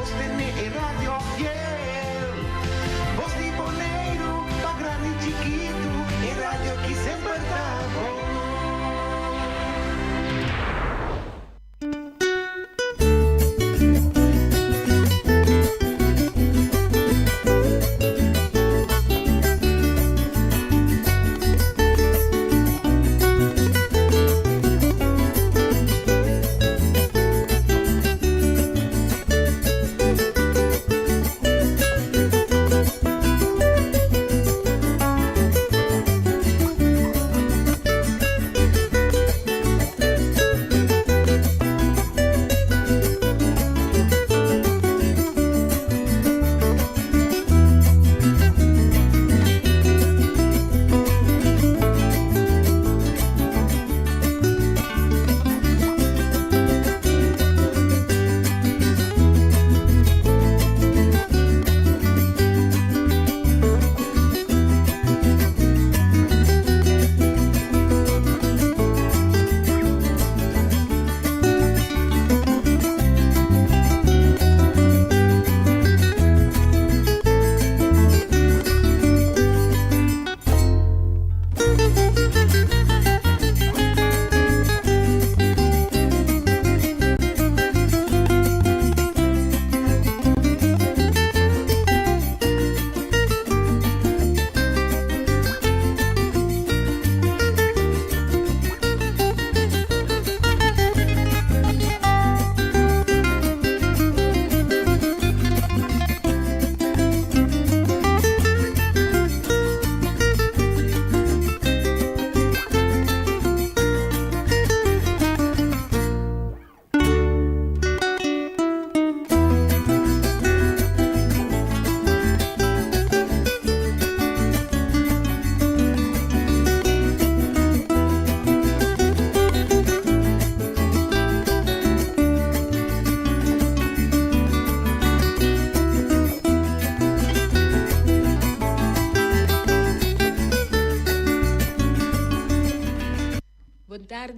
voz tiene radio fiel. Voz de Bonaire, pa' grande y chiquito, el radio aquí siempre está bom.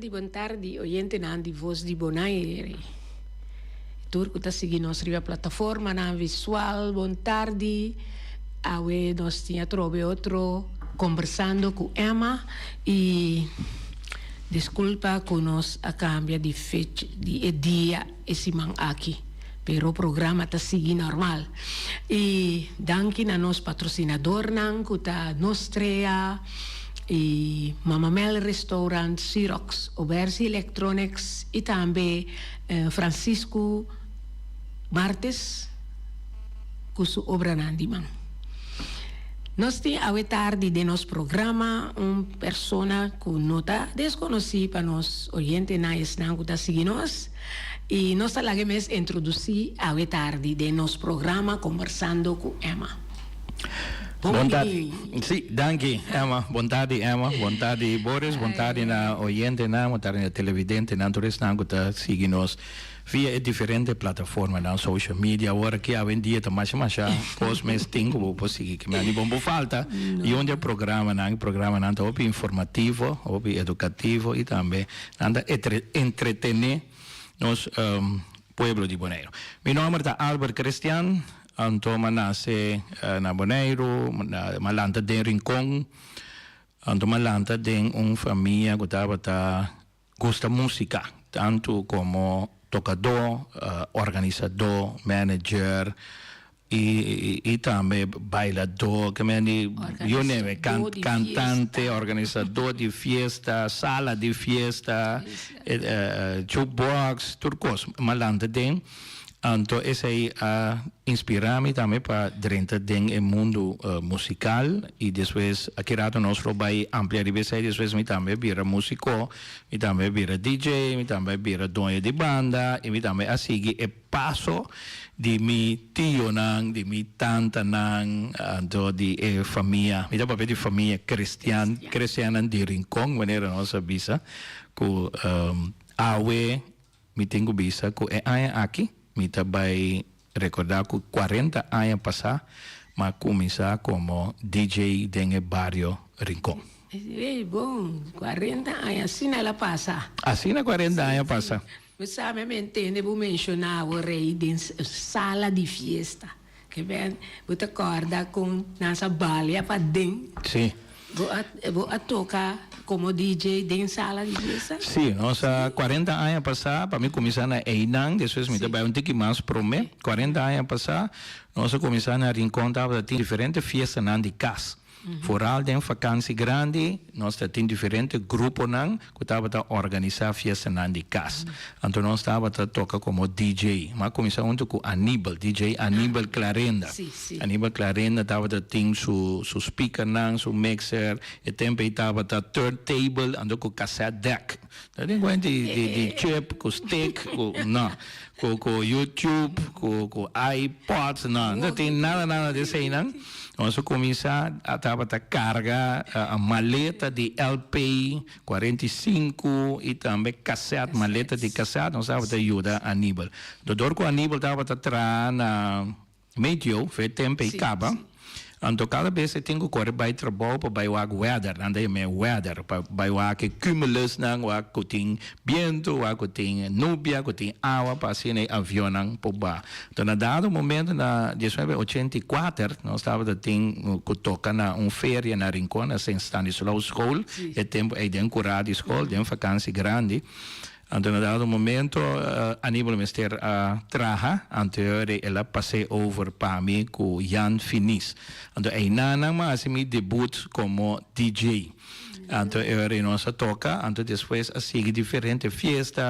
Buon tardi, oyente na di Voz di Bonaire. Turco tá seguindo nossa plataforma na visual. Buon tardi. Awe nós tinha trove outro conversando com Emma e desculpa que nós a cambia de fecha de dia esse man aqui. Pero o programa tá seguindo normal. E danke na nos patrocinador nang kuta Nostrea e Mama Mel Restaurant, Xerox, Obersi Electronics e também Francisco Martes, cujo obra nandiman. Nós temos a tarde de nosso programa persona com nota desconhecida para nós oyentes na esnango da seguinos e nós talagemos introduzir a tarde de nosso programa conversando com Emma. Buon tardi. Sì, danke Emma. Buon tardi Emma. Buon tardi Boris. Buon tardi na oyente na, buon tardi na televidente na todos na que seguimos via diferente plataforma na social media. Agora que hoje em dia tá mais pos mes tengo vou seguir que me bom falta e onde o programa na opi informativo, opi educativo e também anda entretener nos pueblo de Bonaire. Meu nome é Albert Cristian. Anto manase na Bonaire, malanta den Rincón, anto malanta den família que gosta música, tanto como tocador, organizador, manager e também bailador, cantante, organizador de fiesta, sala de fiesta, jukebox, turcos, malanta den. Então, esse aí inspira-me também para dentro do mundo musical e depois aqui nós vai ampliar e depois me também vira músico, me também vira DJ, me também vira dono de banda e me também a seguir o passo de mi tio nang, de mi tanta nang, de família, me dá papel de família cristiana de Rincón, maneira nossa bisa, com awe, me tenho bisa, com aqui. Me também recordar que 40 anos passados, mas começar como DJ no barrio Rincón. É bom, 40 anos, assim ela passa. Assim na 40 anos passa. Você sabe, me entende, vou mencionar o rei de sala de fiesta. Que bem, você acorda com nossa balha para dentro. Sim. Vou tocar como DJ de sala de fiesta. Sim, nós 40 anos passados, para mim começar na Einang, depois me trabalhei um pouco mais para mim. 40 anos passados, nós começamos a encontrar diferentes festas de casa. Vooral de vakantie grande, nós temos diferentes grupos que estava a organizar festas de casa. Então nós estava a tocar como DJ. Mas começamos com Aníbal, DJ Aníbal Clarenda. Aníbal Clarenda estava a ter seu speaker, seu mixer, e também estava a turntable, ando com cassette deck. Tem coisa de chip, com stick, com YouTube, com iPods, não tem nada disso aí, não. Nós começamos a carregar a maleta de LP 45 e também cassete, maleta de cassete, nós estávamos a ajudar a Aníbal. Doutor com Aníbal estava a trabalhar na meio, fez tempo e acaba. Então, cada vez eu tenho que correr para o trabalho para o weather, andei o weather, para o cumulus, que tem vento, que tem nubia, que tem água, para assim avião para baixo. Então, na dado momento, na 1984, nós estávamos a tocar na feria na Rincón, na Saint Stanislaus School, e tempo aí dentro curado escola, dentro vacância grande. Então, na dado momento, Aníbal Mister traja, anterior ela passei over para mim com Jan Finis. Então, aí nana mas meu debut como DJ. Então, eu nós toca, então depois sigue diferente fiesta,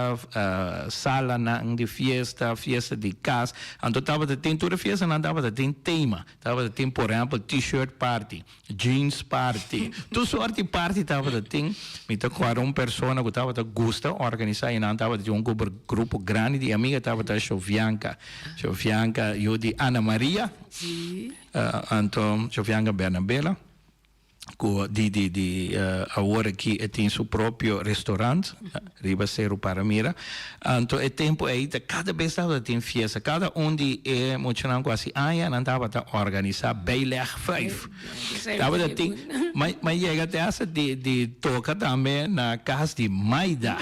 sala de fiesta de casa. Então, estava tem toda fiesta, não estava tem tema. Estava tem, por exemplo, t-shirt party, jeans party, toda sorte de party estava tem. Então, uma pessoa que estava gosta organizar e não estava de grupo grande de amigas, estava da Chovianca, eu de Ana Maria, então Chovianca Bernabela. Agora que tem seu próprio restaurante, Ribaceiro Paramira. Então, é tempo aí, cada vez tem festa, cada de mostrando quase não estava a organizar Beiler 5. Mas chega até essa de tocar também na casa de Maida.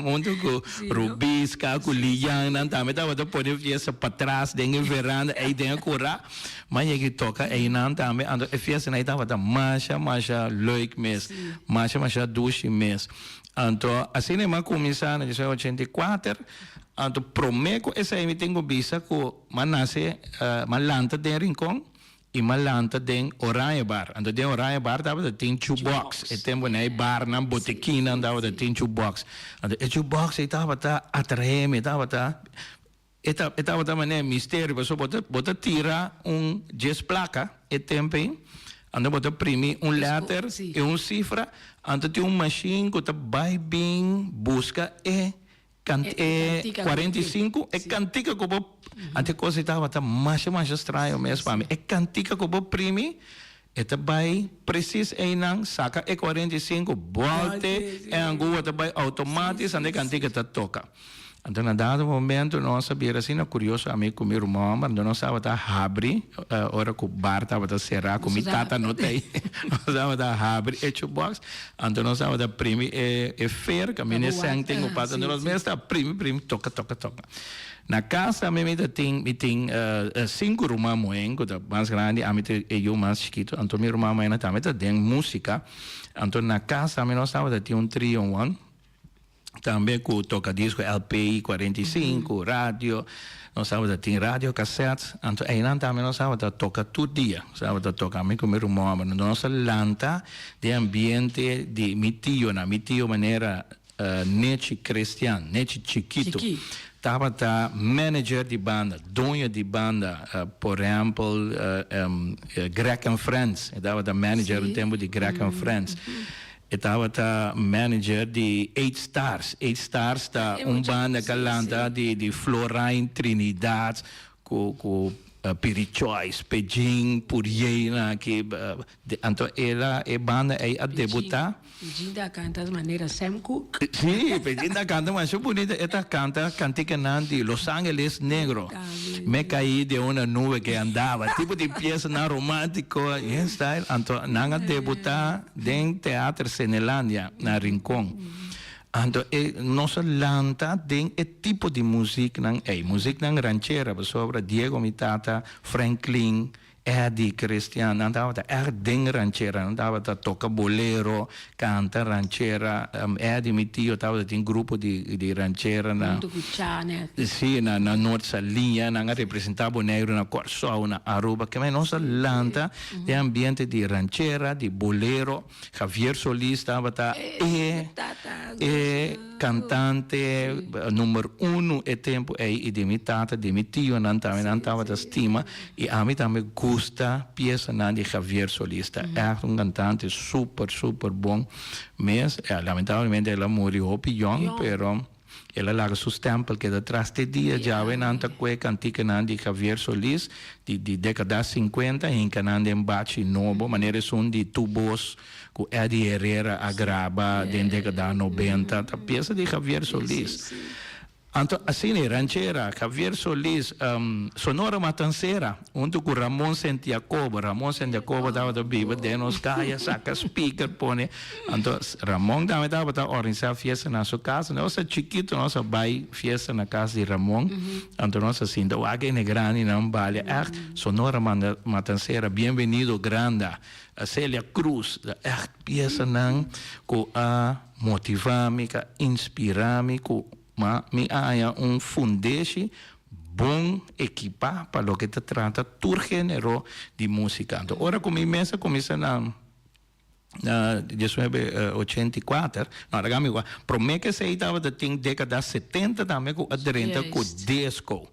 Muito com Rubisca, com Liana, também estava a pôr festa para trás, dentro da veranda, aí dentro curar. Mas chega toca aí não também, a festa não estava Masha, leuk mes, Masha, douche mes. Então, assim é mais começar na 1984. Então, prometo essa aí me tenho vista que nasce malanta de Rincón e malanta de Oranha Bar. Então, de Oranha Bar estava tem jukebox. E tempo na bar na botequina estava tem jukebox. Então, o jukebox estava atraente, estava também mistério, você bota tirar jazz placa e tempo anda bota imprimir letter e cifra, anda tem machine que vai bem busca 45 é cantica que vou até coisa estava mais estranho mesmo para mim é cantica que vou imprimir eta vai preciso não saca é 45 volte é angua vai automático anda cantica toca. Então, na dado momento, nós sabíamos assim, curioso, amigo com meu irmão, mas nós estávamos a abrir, hora que o bar estava a cerrar, com minha tata não tem, nós estávamos a abrir, box, então nós estávamos a imprimir, fer, que a minha sangue tem o pato, nós mesmos estávamos a imprimir, toca. Na casa, a minha tem 5 irmãos moen, que é mais grande, a minha é eu mais chiquito, então minha irmã mãe também tem música, então na casa, nós estávamos a ter 3-in-1, também com toca-disco LP 45, rádio, nós estávamos a ter rádio, cassete, então aí também nós estávamos a tocar todo dia, estávamos a tocar com meu irmão, mas nossa lanta de ambiente de meu tio maneira nete cristiano, nete chiquito. Estava a manager de banda, dono de banda, por exemplo, Greg and Friends, estava a manager no tempo de Greg and Friends. Estava a manager de 8 Stars. 8 Stars está banda que lanta de Florine, Trinidad, com Pirichois, Pejing, Purieina, que então ela é banda aí a debutar. Pejinda canta de maneira Sam Cooke. Sim, Pejinda canta, mas é bonita. Ela canta de Los Angeles Negro. Me caí de uma nuvem que andava, tipo de peça na romântico, style. Então, nanga debutar em Teatro Cenelandia, na Rincón. Ando nossa lanta tem tipo de música música ranchera, sobre Diego Mitata, Franklin, Eddie Cristian, andava ding ranchera, andava toca bolero, canta ranchera, Eddie mi tio tava in gruppo di ranchera na sì, na North Salinha, na representava Negro na Corso, na Aruba, che mai nossa lanta di ambiente di ranchera, di bolero, Javier Solís stava cantante numero 1 e tempo di mitata di mi tio andava da stima e a me também gusta pieza di Javier Solís, echt un cantante super bom, mas lamentavelmente ela morreu young, pero ela larga su stempel que detrás de dia já vem anta que cantica de Javier Solís de década 50 em canande em baixo novo maneira são de tubos com Eddie Herrera a grava de década 90 a peça de Javier Solís. Então, assim, ranchera, Javier Solís, Sonora Matancera, onde com Ramon Santiago estava vivo, de nos caia, saca speaker, põe. Então, Ramon também estava a organizar festa na sua casa. Nós, chiquito, nós vai festa na casa de Ramon. Então, nós, assim, do água é grande, não vale. Sonora Matancera, bem-vindo, grande. A Célia Cruz, echt peça, não, com a motivar-me, inspirar-me, com ma mi haya fundation bom equipa para lo que te trata todo género de música. Então, ora com minha mesa começa na 1984, não, ragazzi, promete que se estava da década 70 também com aderente com disco.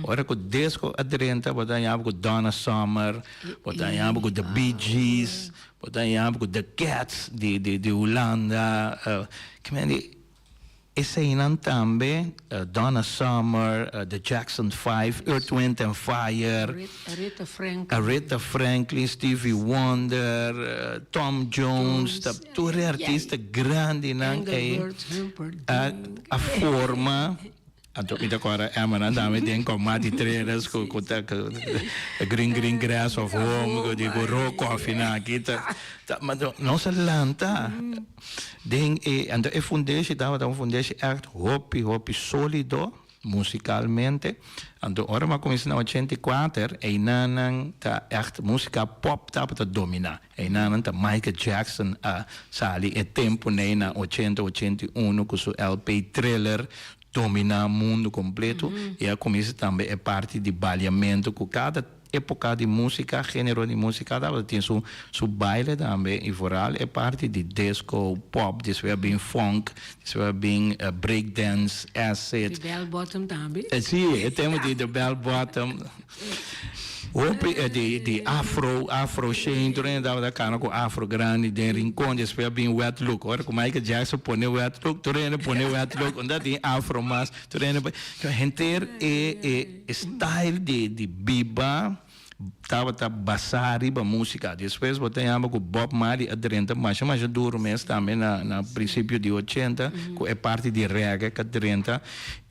Ora com disco aderente, botava com Donna Summer, botava com The Bee Gees, botava com The Cats de Holanda, esse aí também, Donna Summer, The Jackson 5, Earth, Wind and Fire, Aretha Franklin, Stevie Wonder, Tom Jones, todos artistas grandes, a forma. Então, agora é uma nada tem com mati trailers com green grass of home, com raw coffee na kita. Mas não se lanta. Den então é fundation, dava fundation echt hopi sólido musicalmente. Então, ora mas começa na 84, e nanan ta echt música pop tava dominar. E nanan ta Michael Jackson sali e tempo na 80-81 com seu LP Thriller dominar o mundo completo e a começa também é parte de baleamento com cada época de música, gênero de música, tem seu baile também e foral é parte de disco, pop, this way bem funk, this way bem breakdance, acid. De bell bottom também. Sim, temos de bell bottom. De afro sheen, turene da cana com afro grande, de rincón, después bem wet look. Ora com Michael Jackson pone wet look, turene pone wet look, onde tem afro mas, turene gente style de biba estava basari ba música. Depois botamos com Bob Marley aderente, mas duro mesmo também na princípio de 80, que é parte de reggae que aderente.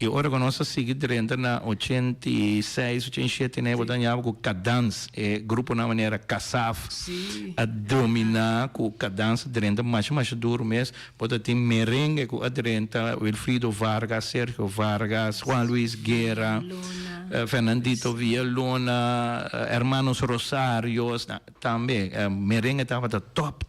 E agora que nós seguimos aderente na 86, 87, né, botamos com Cadence, grupo na maneira Kassaf, a dominar com Cadence aderente, mas duro mesmo. Botamos merengue com aderente, Wilfrido Vargas, Sérgio Vargas, Juan Luis Guerra, Fernandito Villalona, Hermanos Rosarios, também, merengue estava top.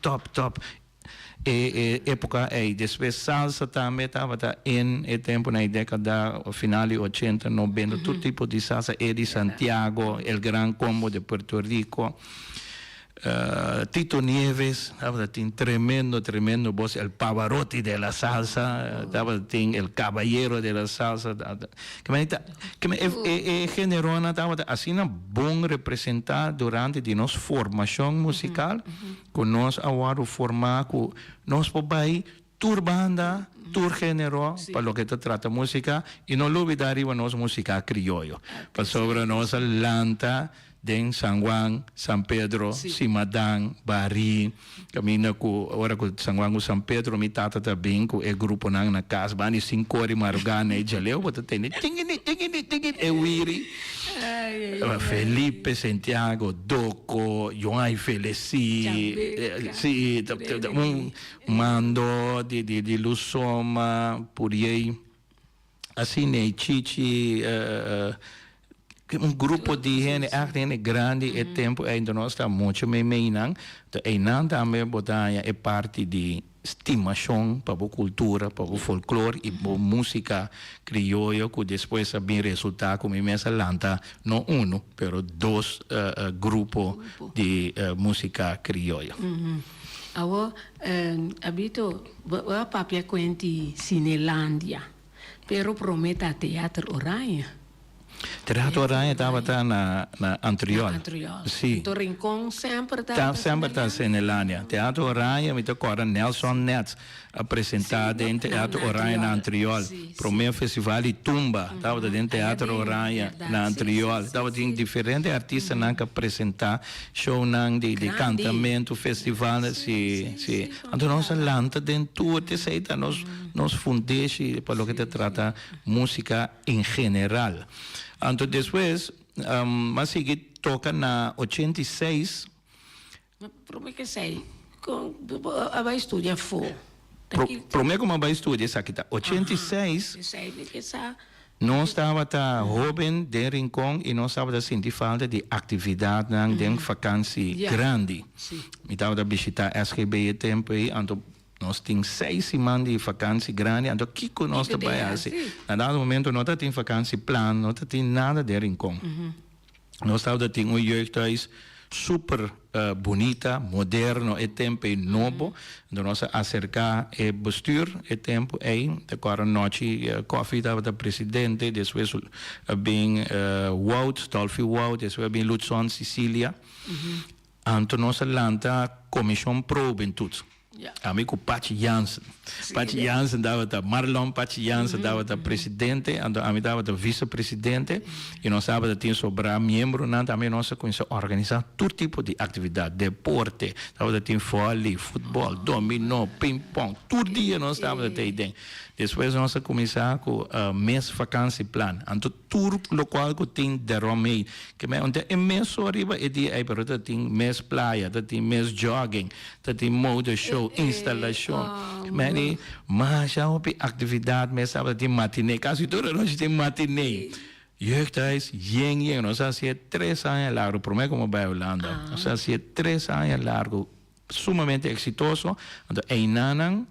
Época aí, depois salsa também estava em tempo na década final de 80, 90, todo tipo de salsa, Eddie Santiago, El Gran Combo de Puerto Rico. Tito Nieves, tem tremendo voz, el Pavarotti de la salsa, tem el caballero de la salsa, que generona, assim, bom representar durante de nossa formação musical, com nós agora formar, com nós pobai tur banda, tur género, para lo que te trata música, e não olvidar a nossa música criollo, para sobre nossa lanta, den San Juan, San Pedro, Simadang, Bari, camina com ora com San Juan, San Pedro, mi tata também com o grupo na casa, bani 5 horas marugana e jaleu, bota tem e wiri, Felipe Santiago, Doco, Joai Feleci, Mando de Luzon, Roma, Puriei, assim, né, Chichi, grupo de gente, gente grande, e tempo ainda nós está muito meinang, então ainda também botanya é parte de estimação para a cultura, para o folclore e para a música criolla, que depois bem resultado como imensa lanta, não pero dois grupos de música criolla. Awo, abito, wa papia quenti Cinelandia, pero prometa teatro Oranje. Teatro Oranje estava na Antriol. Sim. Então, Rincon sempre está Cinelândia. Teatro Oranje, me agora Nelson Nets apresentado em Teatro Oranje na Antriol. Para o meu festival de Tumba, estava dentro do Teatro Oranje na Antriol. Estava tem diferentes artistas que apresentar show de cantamento, festival, sim. Então nós lanta dentro de seita nós fundamos para o que se trata música em geral. Então depois, mas seguir toca na 86. Como é que sei? Vai estudar fora. Promete como vai estudar essa aqui, 86. Nós estava jovem de Rincon e nós estava sentindo falta de atividade de vacância grande. Eu estava visitar SGB tempo aí, então nós tínhamos 6 semanas de vacância grande, então o que nós trabalhamos? Na dado momento nós não tínhamos vacância plano, nós não tínhamos nada de Rincon. Nós estava tendo jeugdhuis super bonita, moderno, e tempo novo. Então nós acercar o bestuur, e tempo aí, agora noite koffie estava o presidente, depois bem Wout, Dolphy Wout, depois bem Lutzon, Sicília. Então nós lanta comissão probe em tudo. Amigo Pachi Jansen. Pachi Jansen dava Marlon Pachi Jansen dava presidente, então a mim dava vice-presidente, e nós sábado tinha sobrar membro, também nós começamos a organizar todo tipo de atividade, deporte, dava tinha vôlei, futebol, dominó, ping-pong, todo dia nós estávamos dentro. Depois nós começamos com mês vacância plan, então tudo local que tem de Romei, que é mês só arriba e dia aí para tem mês praia, tem mês jogging, tem motor show, instalação, mas já houve atividade, mês sábado tem matinê, quase toda noite tem matinê. Jeugdhuis, jeng, nós hacía 3 anos largo, por mim como vai Holanda, nós hacía 3 anos largo, sumamente exitoso, então Einanan,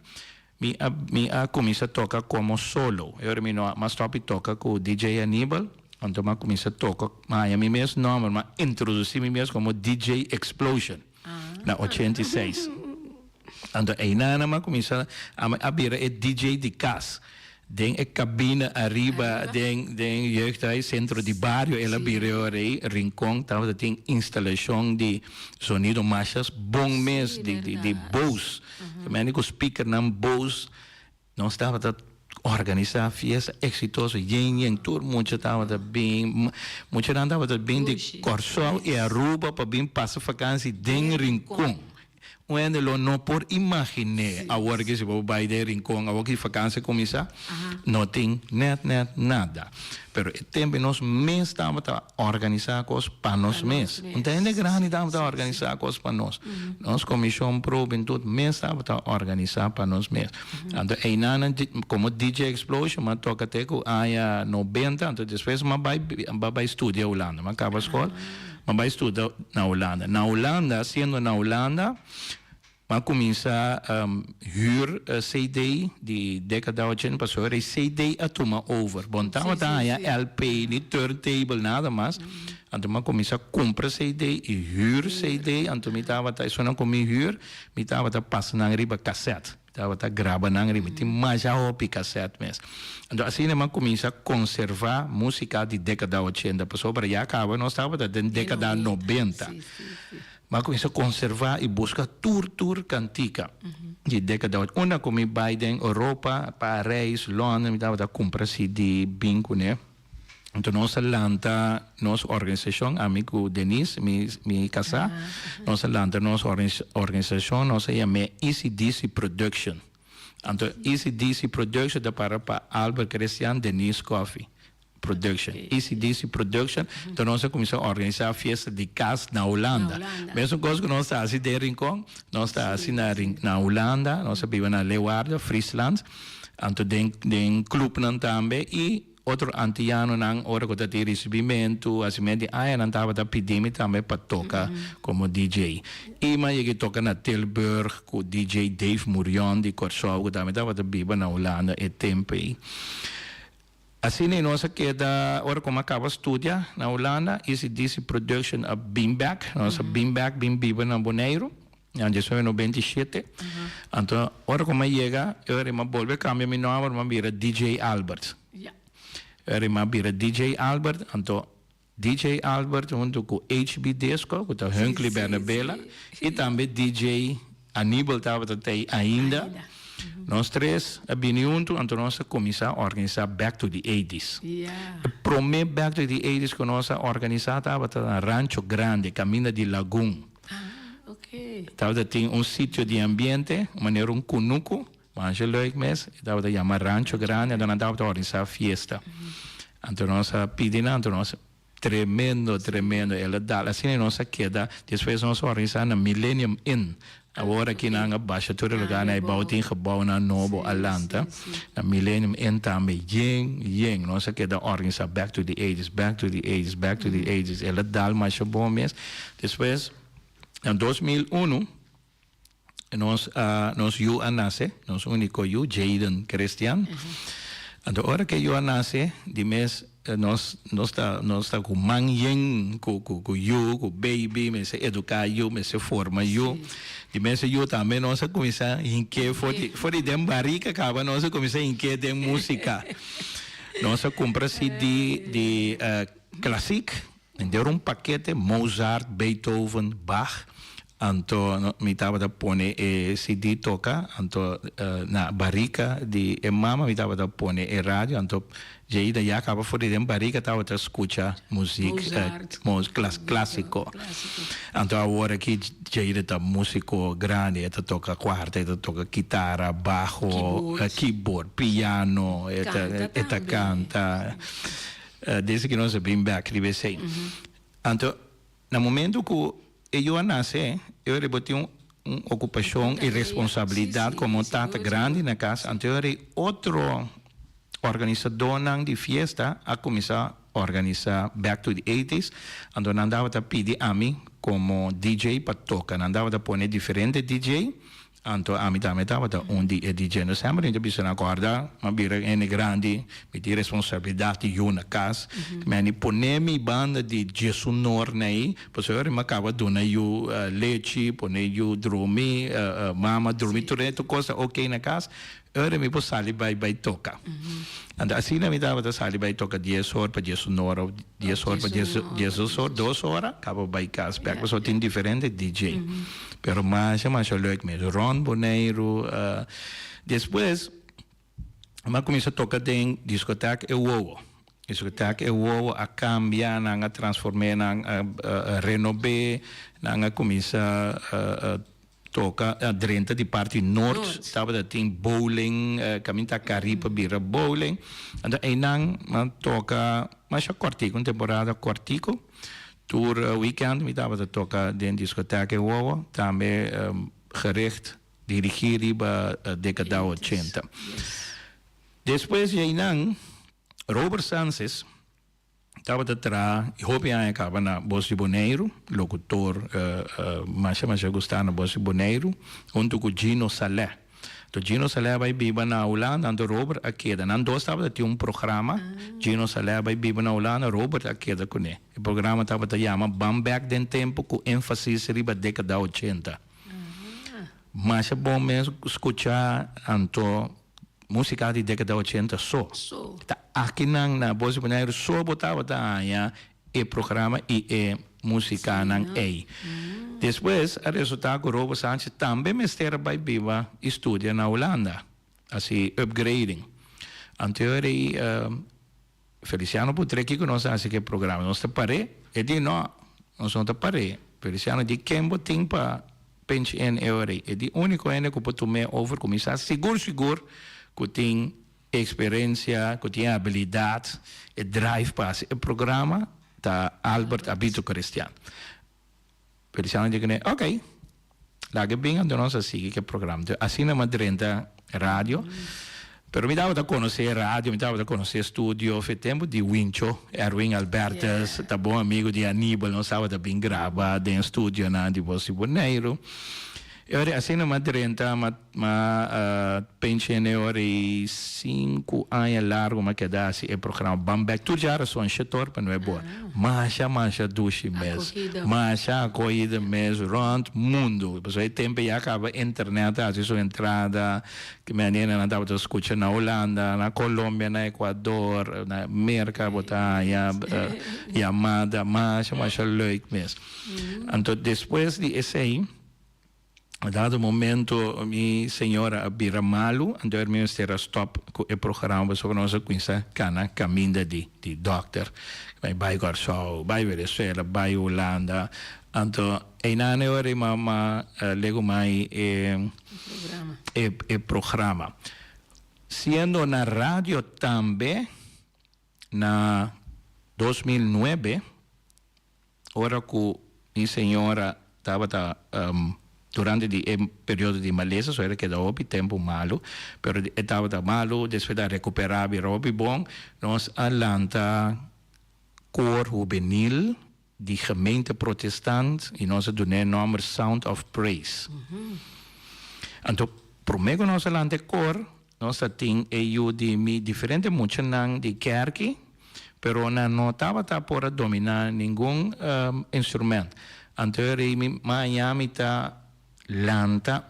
minha começa a tocar como solo. Eu termino, mas top toca com o DJ Aníbal. Então, eu comecei a tocar, mas a mim mesmo nome, mas introduzi mim mesmo como DJ Explosion, na 86. Então, aí eu comecei a abrir o DJ de casa. Den cabine arriba, den jeugdhuis, centro de barrio, ela virou aí, Rincon, estava tem instalação de sonido machas, bom mês de Bose. Também com speaker nam Bose, nós estava organizar fiesta exitosa, em todo mundo estava bem, muito estava bem de Corsol e Aruba para bem passar vacância den Rincon. Quando eu não por imaginar agora que se vai de Rincon, agora que vacância começa, não tem nada. Pero o tempo nós mesmo estamos a organizar coisas para nós mesmos. Então é grande estamos a organizar coisas para nós. Nós comissão probe tudo mesmo estamos a organizar para nós mesmos. Então aí como DJ Explosion, mas toca até com a 90, então depois vai estudar Holanda, mas acaba a escola. Mas vai estudar na Holanda. Na Holanda, sendo na Holanda, vai começar a huur CD de década 80, passou a CD a tomar over. Bom, estava LP, nem turntable, nada mais. Então, eu comecei a comprar CD e huur CD. Então, eu estava só com meu huur, eu estava passando na riba cassete. Estava gravando na riba, tinha mais a hobby cassete mesmo. Então, assim, eu comecei a conservar música de década 80. Passou para já acaba, nós estávamos na década 90. Mas comecei a conservar e buscar tour cantica de década 80. Uma como Biden, Europa, Paris, Londres, eu estava a comprar CD bingo, né? Então, nossa lanta, nossa organização, amigo Denis, me casar, nossa lanta, nossa organização, nossa chama ECDC Production. Então, ECDC Production da para Albert Christian Denis Coffee Production. ECDC Production, então nós começamos a organizar a festa de casa na Holanda. Mesmo coisa que nós estamos assim de Rincon, nós estamos assim na Holanda, nós vivemos na Leeuwarden, Friesland. Anto den club nan tambe e outro antiano nan ora que tem recebimento assim de aí nan tava da pedimi também para tocar como DJ e mas ele toca na Tilburg com DJ Dave Murion de Corsau que também tava da biba na Holanda e tempo aí assim nossa queda ora como acaba estudia na Holanda esse DC production a Beamback nossa Beamback biba na Bonaire en 1997 então ora como chega eu era volve cambia meu nome mas vira DJ Albert Rimabira DJ Albert, então DJ Albert junto com HB Disco, com o Hunkley Bernabella, e também DJ Aníbal estava até ainda. Nós três, junto, então nós começamos a organizar Back to the 80s. O primeiro Back to the 80s que nós organizamos estava na Rancho Grande, Camina de Lagoon. Estava tem sítio de ambiente, maneira cunuco. Mas leuk mes, dat we jammer Rancho Grande en dan dat we organizar fiesta. Então nós pedimos, então nós tremendo, ela dá, assim nós queda, depois nós organizar na Millennium Inn. Agora aqui na embaixadora lugar na bouting gebouw na Novo Atlanta, na Millennium Inn também, jeng, nós queda organizar back to the 80s, ela dá mais bom mes. Depois, em 2001 nós nasce, nós único Jaden Christian. A hora que eu nasce, de mês nós tá com manhã, com baby, me se educar me se forma de mês eu também nós começar em que foi de barriga acaba nós começar em que de música. Nós compra CD de classic, deu paquete Mozart, Beethoven, Bach. Então, me estava a pôr CD toca, então na barriga de mama me estava a pôr rádio, então já acaba fora de barriga estava a escutar música clássico. Então agora que já está músico grande, ele toca quarta, ele toca guitarra, baixo, keyboard, piano, ele canta. Desde que nós vimos back, ele vai então, no momento que eu nasci, eu reboti uma ocupação e responsabilidade como tata grande na casa. Então, eu era outro organizador de festa a começar a organizar Back to the 80s. Então, andava a pedir a mim como DJ para tocar. Andava a pôr diferente DJ. Então, a mim também estava DJ. Nós sempre precisamos acordar, mas é grande, me tem responsabilidade de na casa. Mas põe minha banda de Jesus Nor aí, porque eu me acaba dando leite, põe eu dormir, mama dormir, tudo coisa ok na casa. Eu me posso sair para tocar. Então, assim, eu me estava sair para tocar 10 horas para Jesus Nor, 10 horas para Jesus Nor, 2 horas, acaba para casa. Porque só tem diferente DJ. Pero mais leuk mesmo. Ron Boneiro. Depois, eu comecei a tocar em discoteca Ewowo. Discoteca Ewowo a cambiar, a transformar, a renovar, a começar a tocar dentro de parte norte. Estava tem bowling, caminho da Caribe, vira bowling. Então, aí não toca, mas a cortico, temporada cortico. Tour weekend, me estava a tocar dentro da discoteca Ewowo, também gericht, dirigir para a década 80. Depois, Robert Sanches, estava atrás, e hope que acaba na Bosch de Bonaire, locutor, mas gostar na Bosch de Bonaire, junto com Gino Salé. Então, Gino Salé vai viver na Holanda, então Robert aqui. Nós dois estava tinha programa, Gino Salé vai viver na Holanda, Robert aqui com ele. O programa estava a chamar Bamback den tempo com ênfase riba década 80. Mas é bom mesmo escutar então música de década 80 só. Aqui na Bosch Bonaire só botava o programa e música nan ei. Depois, o resultado que Robert Sanches também me estava para viva estudia na Holanda, assim, upgrading. Então, Feliciano Putreki que nós assim que programa, nós te parei, e diz não, nós não te parei. Feliciano diz quem botem para penche en eure, e diz único ene que pode tomar over começar seguro que tem experiência, que tem habilidade, e drive para o programa da Albert Abito Cristiano. Feliciano diz ok, lá que bem, então nós seguimos o programa. Assim na Madrenta Rádio, Pero me dava a conhecer rádio, me dava a conhecer estúdio, foi tempo de Wincho, Erwin Albertas, tá bom amigo de Aníbal, nós estava também gravado em estúdio na de Voz de Bonaire. Eu assim na 30, pensionei ora 5 anos largo, mas que dá esse programa Bambek. Tu já era só um setor para não é bom. Mas duche mês, mas a corrida mês rond mundo. Pois aí tempo já acaba internet, a sua entrada que menina não estava escutando na Holanda, na Colômbia, na Equador, na América, botar chamada, mas leuk mês. Então depois de esse aí a dado momento, minha senhora Biramalu, então eu me estava stop com o programa, só que nós conhecemos caminho de doctor, vai Garçom, vai Venezuela, vai Holanda, então em ano hora mama lego mais o programa. Sendo na rádio também, na 2009, hora que minha senhora estava durante o período de maleza, só era que dava tempo malo, mas estava malo, depois de recuperar, era bom, nós alanta cor juvenil de gemeente protestant e nós damos o nome Sound of Praise. Então, primeiro nós alanta cor, nós temos de diferentes muitos de kerk, pero não estava por dominar nenhum instrumento. Então, Miami está lanta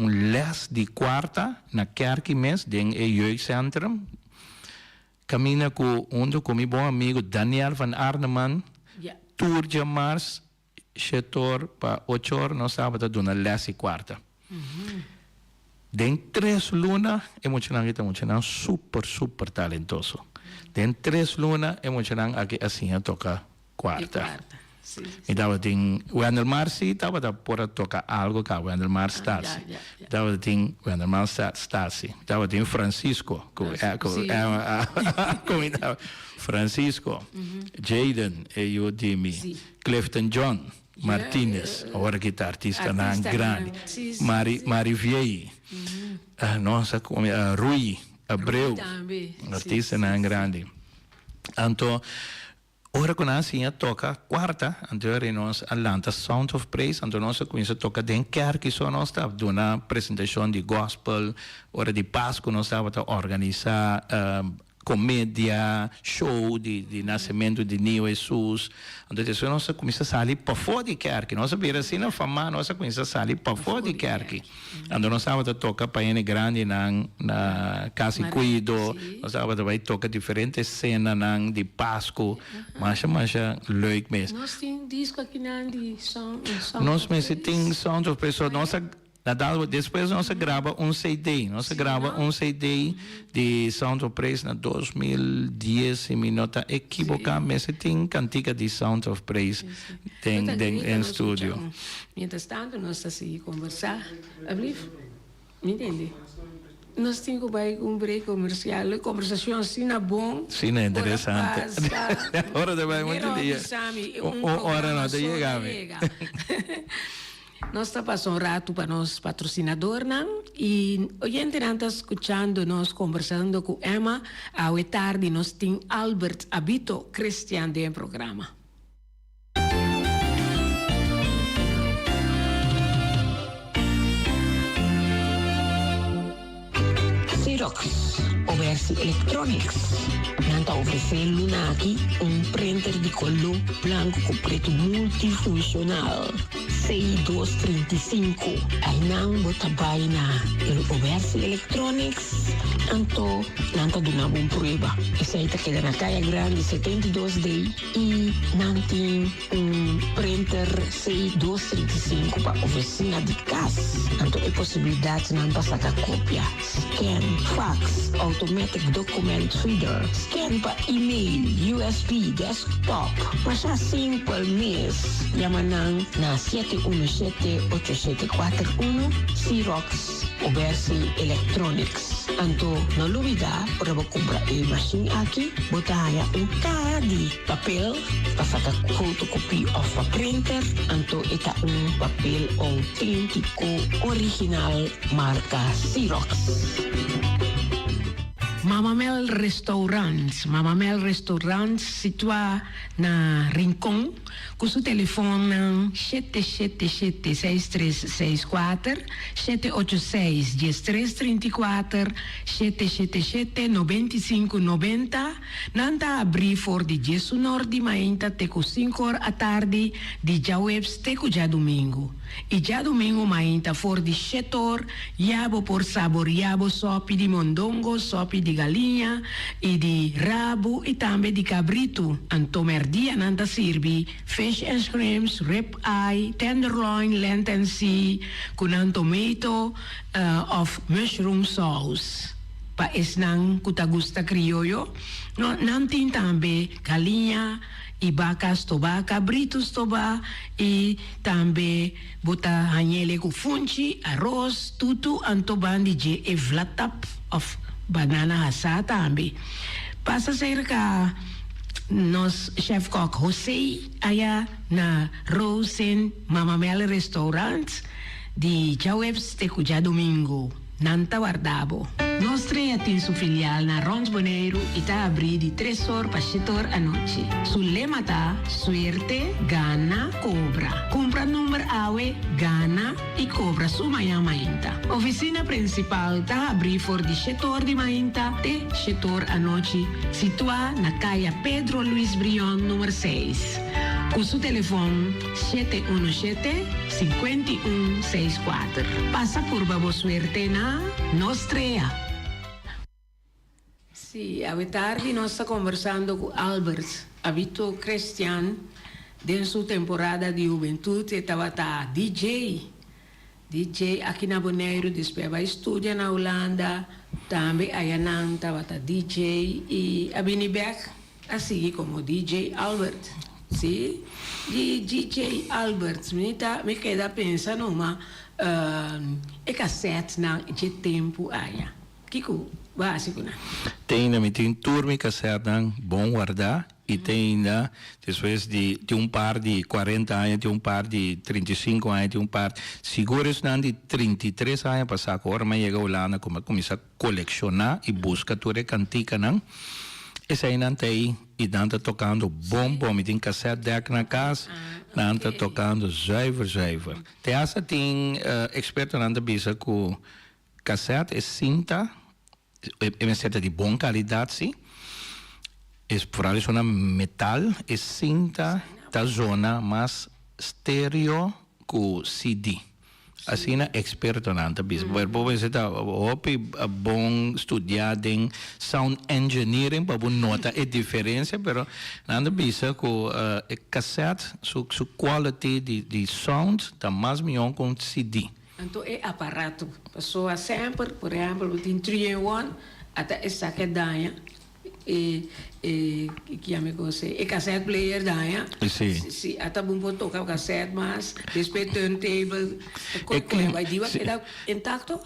les de quarta na kerk mes den jeugdcentrum. Camina com meu bom amigo Daniel van Arneman, tour de mars, setor para 8 horas, nós estávamos dando les de quarta. Den 3 lunas, emocionante, super talentoso. Den 3 lunas, emocionante, aqui assim toca quarta. Então, tem Wendel Marci, estava por tocar algo com Wendel Marci Stasi. Então, tem Wendel Marci Stasi. Então, tem Francisco, Francisco, Jaden, eu dimi, Clifton John Martinez, agora que está artista na grande, Mari Viei, nossa, Rui Abreu, artista na grande. Então, ora que nós toca quarta, então nós alanta Sound of Praise, então nós começamos a tocar dentro kerk, só nós estávamos dando uma apresentação de gospel, hora de Páscoa nós estávamos a organizar comédia, show de nascimento de Neo Jesus, então depois nós começamos a sair para fora de kerk, nós vira assim na fama, nós começamos a sair para fora de kerk, então nós estávamos a tocar para ele grande na Casa Cuido, nós estávamos a tocar diferentes cenas de Páscoa, mas leuk mesmo. Nós temos disco aqui na de Sound temos Sound of Praise, depois nós grava CD, de Sound of Praise na 2010, se me nota equivocar, mas tem cantiga de Sound of Praise em estúdio. Mientras tanto, nós estamos a conversar, me entende? Nós temos um break comercial, conversação assim na bom. Sim, é interessante. Hora de vai muito dia. Hora não te chega. Nós estamos passando um rato para nosso patrocinador, e hoje a gente está escutando, nós conversando com Emma, à tarde nós temos Albert Abito Christian no programa. Xerox, Oversi Electronics. Nanta oferecendo aqui printer de color branco com preto multifuncional. C235. Aí não bota baina. Ele Oversi Electronics. Então, nanta do nabo prova. Esse aí tá quedando na caia grande 72D e não tem printer C235 para oficina de casa. Então, é possibilidade não passar a cópia. Scan, fax, automatic document reader, scan para e-mail, USB, desktop. Mas assim, qual mês? Yamanang na 717-8741 Xerox Obersi Electronics. Anto na lubida, ora ba compra a machine aqui, botaya di papel, pasaka photocopy of a printer, anto ita papel autentico original marca Xerox. Mama Mel Restaurants situa na Rincon, com o telefone 777-6364, 786-1334, 777-9590. Nanta abrir for de Jesu Norte, mainta teco 5 horas à tarde, de Jawebs teco já domingo. E já domingo mainta for de Chetor, yabo por sabor, yabo sopi de mondongo, sopi de galinha, e de rabo, e também de cabrito. Antomerdia nanta sirvi, fish and shrimps, rib eye, tenderloin, lenten sea, con tomato of mushroom sauce. Pa esnang kutagusta criollo, no, nantin tambe galinha, e vacas toba, cabritos toba, e também bota hanhele com funchi, arroz, tutu, antoban de e vlatap of banana assa também. Passa cerca nos chef kok José aya na Rosen Mama Mel Restaurant di Jawebs te cuja domingo. Nanta Guardabo. Nostra tem su filial na Rons Boneiro e está abrir de 3 horas para 7 horas à noite. Su lema tá suerte, gana, cobra. Compra número AWE, gana e cobra su manhã mainta. Oficina principal tá abrir for de 7 horas de mainta até 7 horas à noite. Situa na caia Pedro Luiz Brion, número 6. Com seu telefone 717-5164. Passa por Babo Suerte na Nostrea. Sì, a tarde nós estamos conversando com Albert, habito Christian, de sua temporada de juventude, estava DJ aqui na Bonaire, depois vai estudar na Holanda, também aí não estava DJ e a Binibek, assim como DJ Albert. Sim, DJ Albert, me queda pensando numa cassete de tempo aí. Kiko, básico, né? Tem turma cassete bom guardar e tem depois de par de 40 anos, de par de 35 anos, de par seguros de 33 anos passar agora, mas chega lá na começa a colecionar e busca toda cantica não. Esse aí não tem e não está tocando bom, me tem cassete deck na casa, não está tocando zuiver. Tem essa tem experto não está bisa com cassete é cinta, é uma certa de boa qualidade, sim. É por ali zona metal, é cinta da zona, mas estéreo com CD. Assim, experto não está bisa. Você está bom estudar em sound engineering, para nota a diferença, mas não está bisa com cassete, su quality de sound, está mais melhor com CD. Então, é aparato. Pessoa sempre, por exemplo, tem 3-in-1, até essa que dá, que amigo você, cassette player daí, se até bom para tocar cassete, mas depois turntable, vai dizer que está intacto?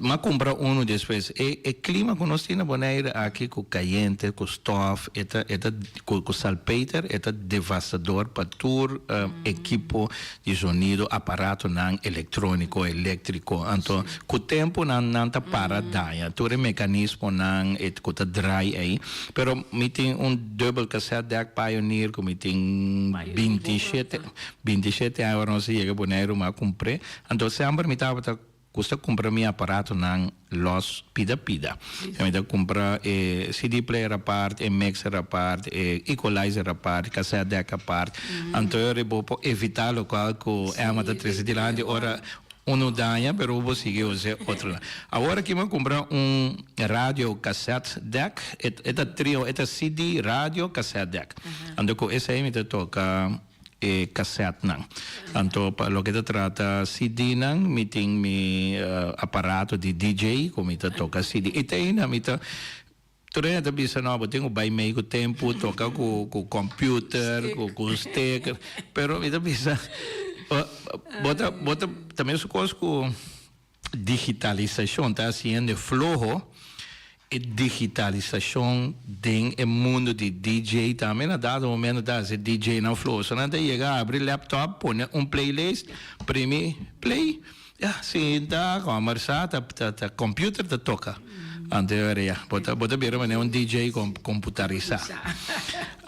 Mas comprar depois. É clima que nós temos na Bonaire aqui com caliente, com stove, com salpeter, é devastador para todo equipo de sonido, aparato não eletrônico, elétrico. Então, com o tempo não está para daí, todo mecanismo não é que está dry aí. Pero me tem double cassette deck Pioneer, que me tem 27 anos, não sei, eu vou comprei. Então, sempre me estava custa comprar meu aparato na Los Pida. Eu me comprar CD player a parte, mixer a parte, equalizer a parte, cassette deck a parte. Então eu vou evitar o local que é uma da 13 de lá de hora daia, mas eu vou seguir usar outro. Agora que eu comprar rádio cassette deck, trio, CD, rádio, cassette deck. Então esse aí me toca cassete não. Então, para o que trata CD não, me tem aparato de DJ, como me toca CD. E tem na me Turena da bisa nova, tenho bem meio tempo tocar com computer, com sticker, pero me da bisa bota também as coisas com digitalização está sendo flojo. E digitalização tem o mundo de DJ também. A dado momento da DJ não flow. Só não chega, abre laptop, põe playlist, preme play. Senta, conversa, computer te toca. Anterior, bota ver um DJ computarizado.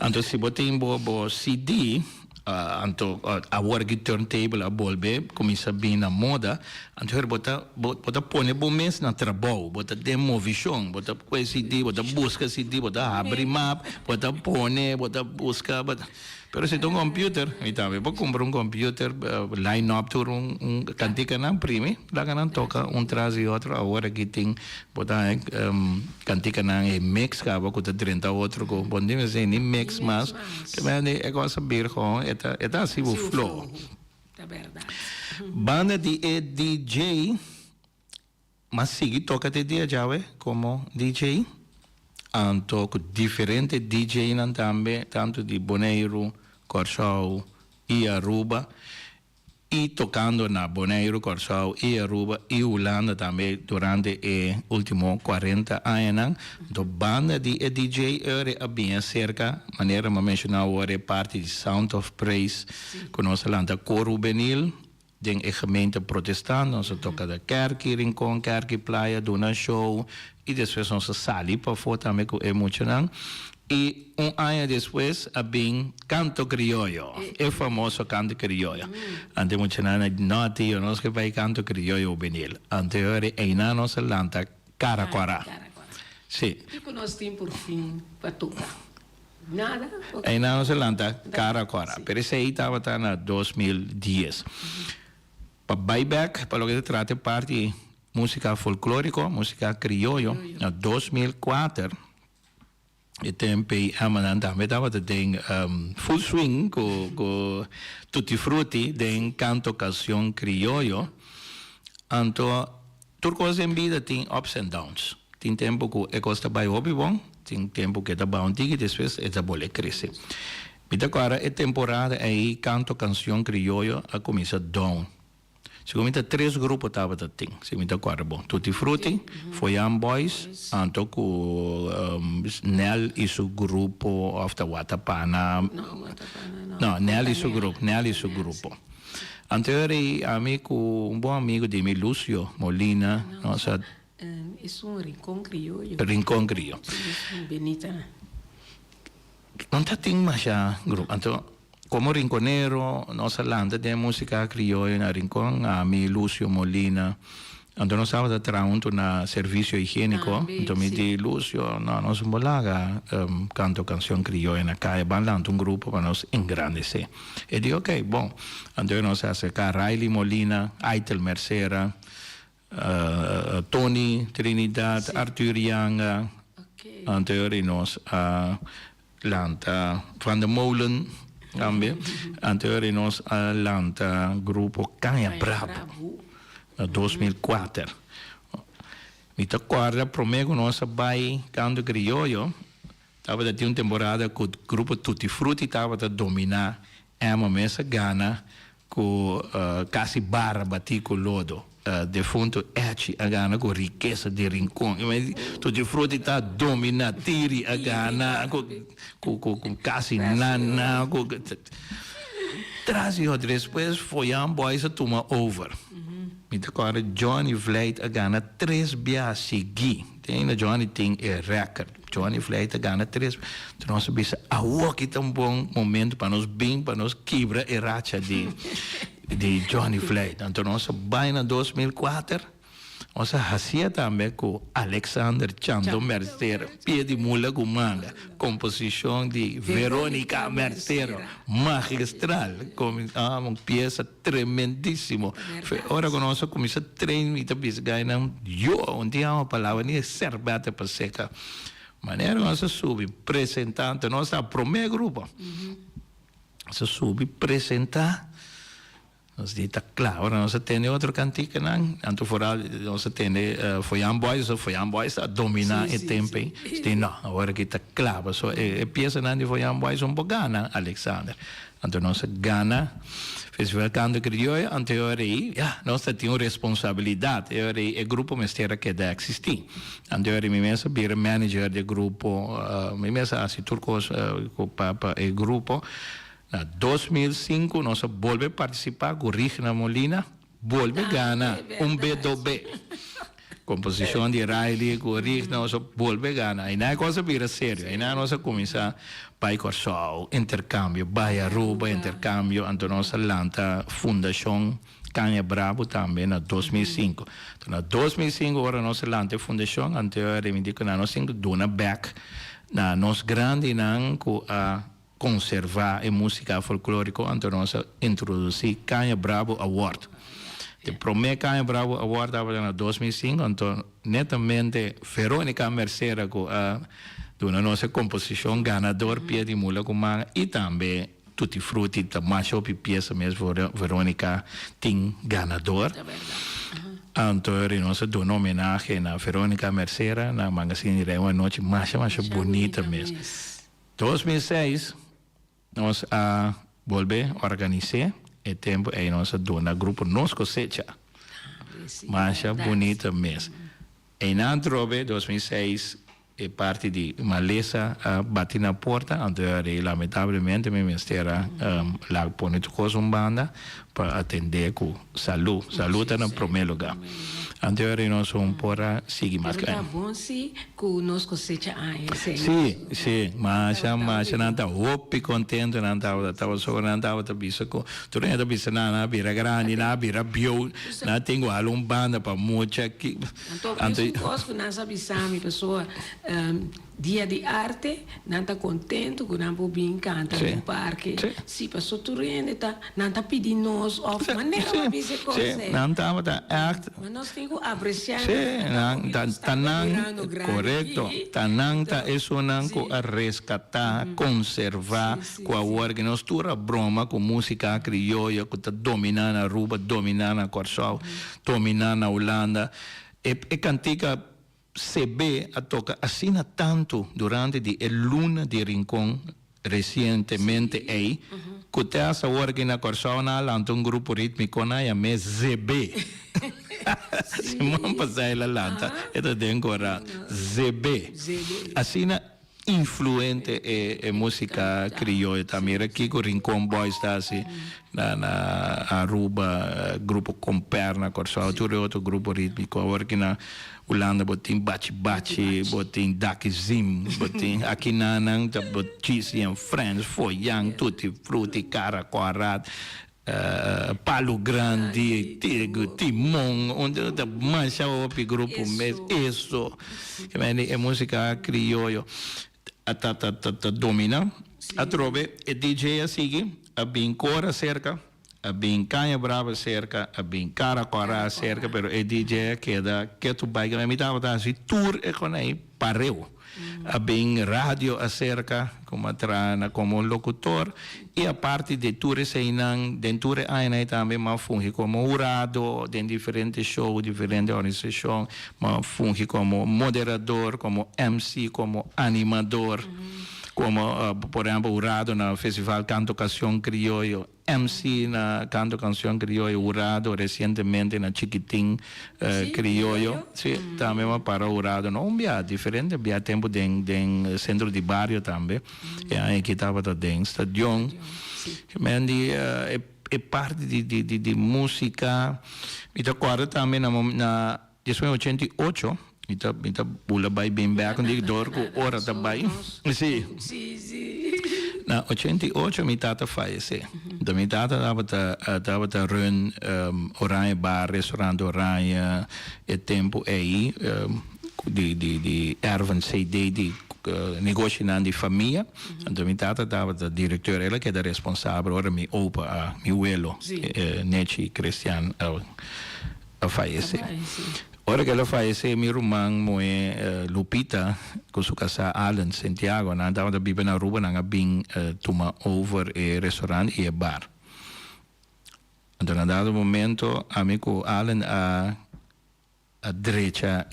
Então, se você tem CD, a work turntable a volver começa bem na moda, então bota põe bom mês na trabalho, bota demo vision, bota com CD, bota busca CD, bota abre map, bota põe, bota busca, pero se tem computer, então eu vou comprar computer, line up tur cantica na prime, lá que não toca traz e outro, agora que tem bota cantica na mix, que agora que 30 outro, com bom dia mas nem mix mas, que bem é coisa bir com é assim o flow. É verdade. Banda de DJ, mas sigue toca de dia como DJ. Anto com diferente DJ também, tanto de Bonaire, Curaçao e Aruba, e tocando na Bonaire, Curaçao e Aruba e Holanda também durante os últimos 40 anos. A banda de DJ era bem cerca, maneira de mencionar, era parte de Sound of Praise, com nossa landa coro benil. Den gemeente protestant, nós toca da kerk, rincon, kerk, playa, dona show, e depois nós sali para fora também com emocionante. E ano depois, a bem canto criollo, é famoso canto criollo. Ante emocionante, não tinha, nós que vai canto criollo benil. Anterior, é na nossa lanta, Caraquara. Sim. E que nós temos por fim para tocar? Nada? É na nossa lanta, Caraquara. Pero esse aí estava na 2010. Para buyback, para o que se trata parte de música folclórica, música criollo, em 2004, e tempo também estava tem full swing com tutti frutti, tem canto canção criollo. Então, tudo coisa em vida tem ups and downs. Tem tempo que é costa vai hobby bom, tem tempo que é bom e depois é bola crescer. Mas agora é temporada aí canto canção criollo a começar down. Seguramente 3 grupos estava tem. Seguramente agora bom. Tutti Frutti, Foyan Boys, anto com Nel e seu grupo of the Watapana. Não, Nel e seu grupo. Anterior amigo, bom amigo de mim, Lúcio Molina, nossa. É rincón criollo. Rincón criollo. Benita. Não tem mais grupo. Então, como rinconero, nossa landa de música criolla na Rincón, a mim, Lúcio Molina. Então, nós estávamos trabalhando na serviço higiênico. Então, me disse, Lúcio, nós vamos lá canto canção criolla na calle, balando grupo para nós engrandecer. E disse, ok, bom. Então, nós fazemos Riley Molina, Aitel Mercera, Tony Trinidad, Arthur Yanga. Anterior, nós lanta Van der Molen. Também, anterior nós lanta grupo Canha Bravo, 2004. Me acorda, primeiro nós vai canto criollo, estava de uma temporada que o grupo Tutti Frutti estava a dominar uma mesa Gana com quase barra bati com lodo. Defunto Echi a Gana com riqueza de rincón. Tutti Frutti está dominando tiri a Gana com quase nana. Traz e depois foi Boys a tomar over. Me agora Johnny Vliet a Gana 3 bias seguir. Tem na Johnny tem record. Johnny Vliet a Gana 3. Então nós sabemos que é um bom momento para nós bem para nós quebrar a racha de Johnny Vliet. Então nós vai na 2004. Nós fazia também com Alexander Chando Mercero, Pie de Mula com Manga, composição de Verônica Mercero, magistral, com uma peça tremendíssima. Agora que nós começamos a treinar, um dia uma palavra nem serve para seca. Maneira nós subimos, apresentando, nós estamos no primeiro grupo. Nós subimos, apresentar. Nós dita claro, nós tem outro cantiga não, anto foral nós tem foi Boys a dominar o tempo. Sim, não, agora que está claro, só é peça não de foi Boys Gana, Alexander. Anto nós Gana Festival Canto Criollo, anterior aí, nós temos responsabilidade. O grupo mestera que deve existir. Anterior aí, minha vira manager do grupo, minha assim turcos para o grupo. Na 2005 nós volve participar com Rigna Molina, volve Gana, B2B. Composição de Riley, com Rigna, nós volve Gana. Aí não é coisa vira sério. Aí não nós começar Pai Corsol, intercâmbio, Bai Aruba, intercâmbio, então nós lança Fundação Canha Bravo também na 2005. Então, na 2005 agora nós lança a Fundação, anterior me digo na nós dona back na nós grande não a conservar a música folclórica, então nós introduzir Canha Bravo Award. O primeiro Canha Bravo Award estava na 2005, então netamente Verônica Mercera com a dona nossa composição ganador Pia de Mula com Manga e também Tutti Frutti, da mashup peça mesmo Verônica tem ganador. Então, nós damos homenagem na Verônica Mercera, na Magazine de uma noite mais bonita mesmo. 2006, nós volvemos a organizar o tempo e nós damos grupo Nos Cosecha. Mais bonita mesmo. E na 2006, é parte de Malesa bate na porta, então lamentavelmente me ministera lá põe tudo banda para atender com saúde está no primeiro lugar. Então nós vamos para seguir mais. Tá bom se conosco seja sim, mas não está opi contente, não estava só não estava bisa com tu não está bisa na vira grande, na vira bio, na tenho alum banda para muita aqui. Então conosco não sabe sami pessoa dia de arte, não está contente com não pode cantar no parque. Se passou tudo não está pedindo nós off, mas não é bisa coisa. Não estava da arte. Mas nós temos que apreciar. Correto. Tananta é só não com a resgatar, conservar, com a orga nós tura broma com música criolla, que está dominando a Aruba, dominando a Corsol, dominando a Holanda. E cantica CB a toca assina tanto durante a Luna de Rincón recentemente aí que essa hora na Corsol na lança grupo rítmico na é ZB semana passada ela lança é de agora ZB assina influente é música criolla também aqui com Rincón Boys está assim na Aruba grupo com perna Corsol tudo outro grupo rítmico agora que na Holanda botin bachi botin dakizim botin aqui na botin and friends foiang tutti frutti cara quadrado palo grande timão onde da mancha o grupo mesmo isso que é música criollo a domina a trove e DJ a seguir a bincora cerca a bem Canha Brava cerca, a bem Caracorá cerca, pero o DJ que tu vai que me dava assim tour e com aí pareu. A bem rádio acerca como atrana como locutor e a parte de tours aí não dentro aí também mas funge como jurado em diferentes shows, diferentes organizações, mas funge como moderador, como MC, como animador. Como, por exemplo, jurado no Festival Canto Canção Criollo, MC na Canto Canção Criollo, jurado recentemente na Chiquitín Criollo, também para jurado, não é diferente, havia tempo no centro de barrio também, e aí que estava dentro do estadião, é parte de música, e agora também na 1988, Mita pula vai bem back onde dor com hora também. Sim. Na 88 minha tata faleceu. Da minha tata estava a run Oranha Bar, restaurante Oranha, e tempo aí de erven CD de negócio de família. Então minha tata estava a diretora, ela que era responsável, agora me opa a meu abuelo, Nechi Cristiano, a falecer. Ora que ela faleceu, minha irmã, Lupita, com sua casa Alan, Santiago, na estava da Biba na Aruba, na bem toma over o restaurante e o bar. En un dado momento, amigo Allen a derecha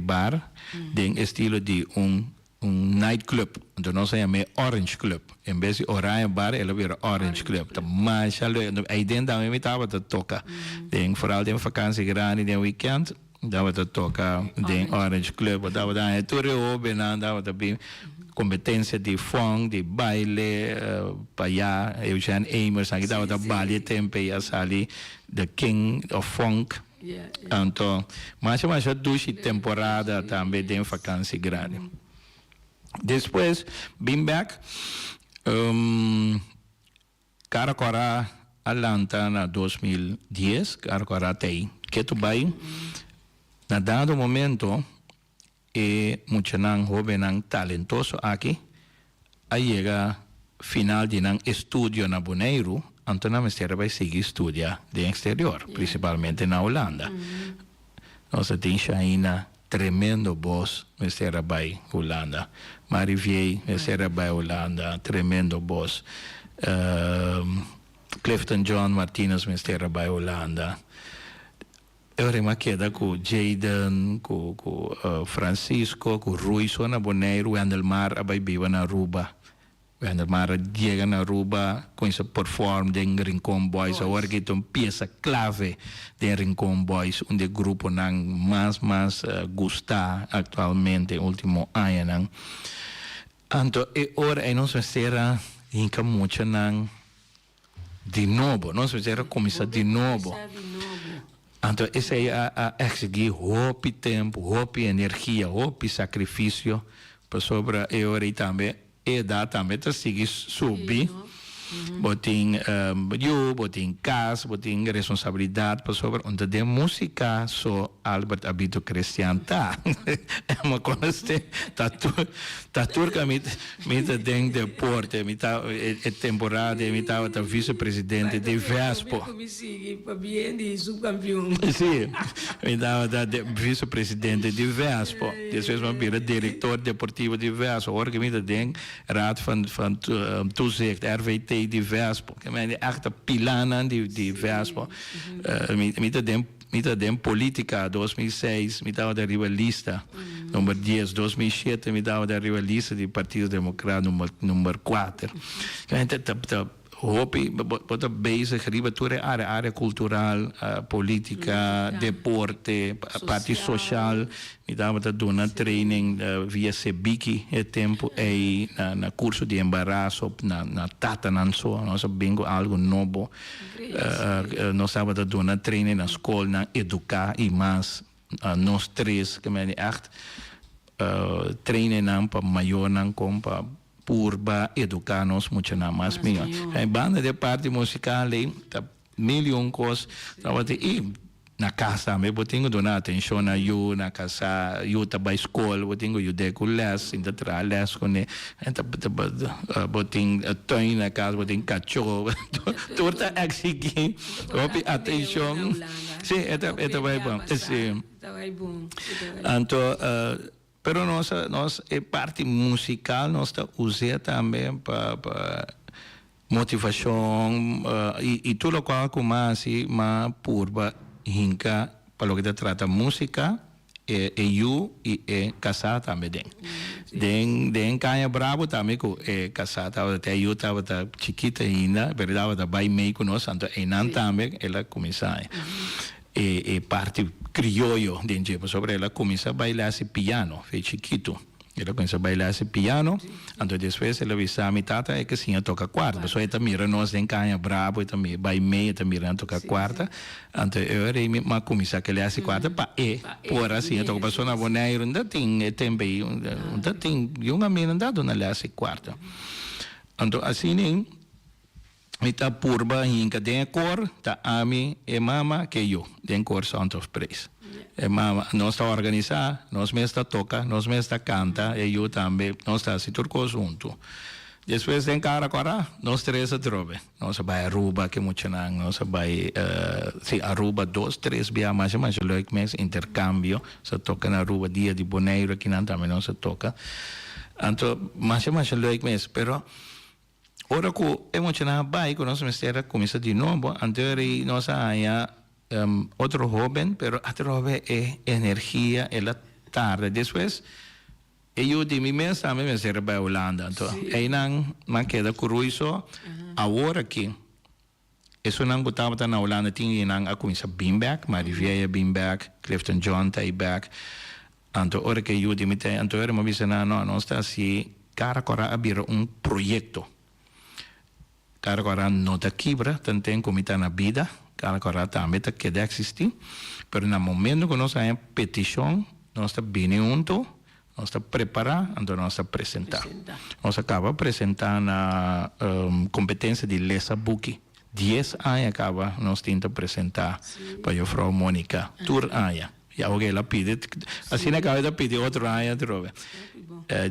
bar de estilo de un nightclub. Entonces no se llama Orange Club. En vez de Oranje Bar, ele weer Orange Club. Mas aí dentro também me tava te toca. Vooral de vakantie grande de weekend, dat we te toca de Orange Club. Dat we dan toere open aan, dat we te bem competência de funk, de baile, paya, Eugene Amers, dat we te ballet tempe ali, the king of funk. Então, mas duas temporada também de vakantie grande. Depois, vim back, Caracora Atlanta na 2010, Caracora tem que tu vai, na dado momento, muito jovem talentoso aqui, aí chega final de estúdio na Bonaire, então a mistério vai seguir estudar de exterior, principalmente na Holanda. Nós temos Shaina, tremendo boss, mistério vai Holanda. Marivier, mistério vai Holanda, tremendo boss. Clifton John Martinez, mistério vai Holanda. Eu remarquei com Jaden, com Francisco, com Rui, só na Bonaire, o Andelmar, vai viver na Aruba. Andelmar chega na Aruba com esse perform de Rincon Boys, agora que é uma peça clave de Rincon Boys, onde o grupo não mais gusta atualmente, último ano. Então, agora nós vamos ter muito de novo, nós vamos começar de novo. Então, esse é a exigir hope tempo, hope energia, hope sacrifício para sobre a hora também. E dá também para seguir subir. Botem botem casa, botem responsabilidade para sobre onde tem música, só Albert Abito Cristian tá. É uma coisa tá turca me tem deporte, me tá temporada, me tá vice-presidente de Vespo. Sim, me tá vice-presidente de Vespo. Depois me vira diretor deportivo de Vespo. Agora que me tem raad van toezicht RVT de Vespo, que é echt pilana de Vespo. Mita de política 2006, me dava da rivalista número 10, 2007 me dava da rivalista do Partido Democrata número 4. Hopi, bota bezig, ribature área cultural, política, deporte, parte social. Me dava da dona training via Sebiki, tempo aí na curso de embaraço, na tata nanso, nós bingo algo novo. Nós dava da dona training na escola, na educar e mais nós três, que me echt training não para maior não como para purba educar-nos muito na mais minha. A banda de parte musical aí, tá milhão coisas, e na casa, me botinho donar atenção na eu na casa, eu tá para escola, botinho eu deco les, ainda traz les com ele, botinho toin na casa, botinho cachorro, torta exigir, copi atenção, sim, é vai bom, sim. Então pero nós parte musical nós usamos também para motivação e tudo qual como assim mas purba hinca para o que trata música eu e casar também den canha bravo também com casar até eu estava chiquita ainda verdade estava bem meio com nós então não também ela começou e parte criollo de Enjepa sobre ela começa a bailar esse piano, foi chiquito. Ela começa a bailar esse piano, então depois ela avisa a minha tata que sim, toca quarta. Pessoal, ela mira nós em canha brabo, ela mira vai meia, ela mira toca quarta. Então eu era mas começa a criar essa quarta para por assim, então pessoa na Bonaire ainda tem também, ainda tem uma menina dado na lá essa quarta. Então assim nem Mita purba hinka den cor, ta ami e mama que eu, den cor Sound of Praise. E mama, nós está organizar, nós mesmo toca, nós mesmo canta, e eu também, nós está se turco junto. Depois den cara cora, nós três a trove. Nós vai Aruba, que muito não, nós vai, se Aruba 2, 3 via mais leuk mais intercâmbio, se toca na Aruba dia de Bonaire, que não também nós toca. Então, mais leuk mais, pero ora que emocional bai con nossa mistério começa de novo, anterior nós há outro jovem, pero outro jovem é energia, ela tarde, depois eu de mim mesmo também me serve para Holanda, então aí não queda curioso, agora que isso não botava na Holanda tinha não a começar Beanbag, Marivier Beanbag, Clifton John Tyback, então ora que eu de mim tem, então eu me disse não está assim, cara agora abrir projeto. Cara agora não está quebra, tem como está na vida, cara agora também está que existir, pero no momento que nós temos petição, nós está bem junto, nós está preparar, então nós está apresentar. Nós acaba apresentando a competência de Lesa Buki. 10 anos acaba nós tenta apresentar para a Frau Mônica, tur anos. E alguém ela pede, assim acaba de pedir outro ano, trove.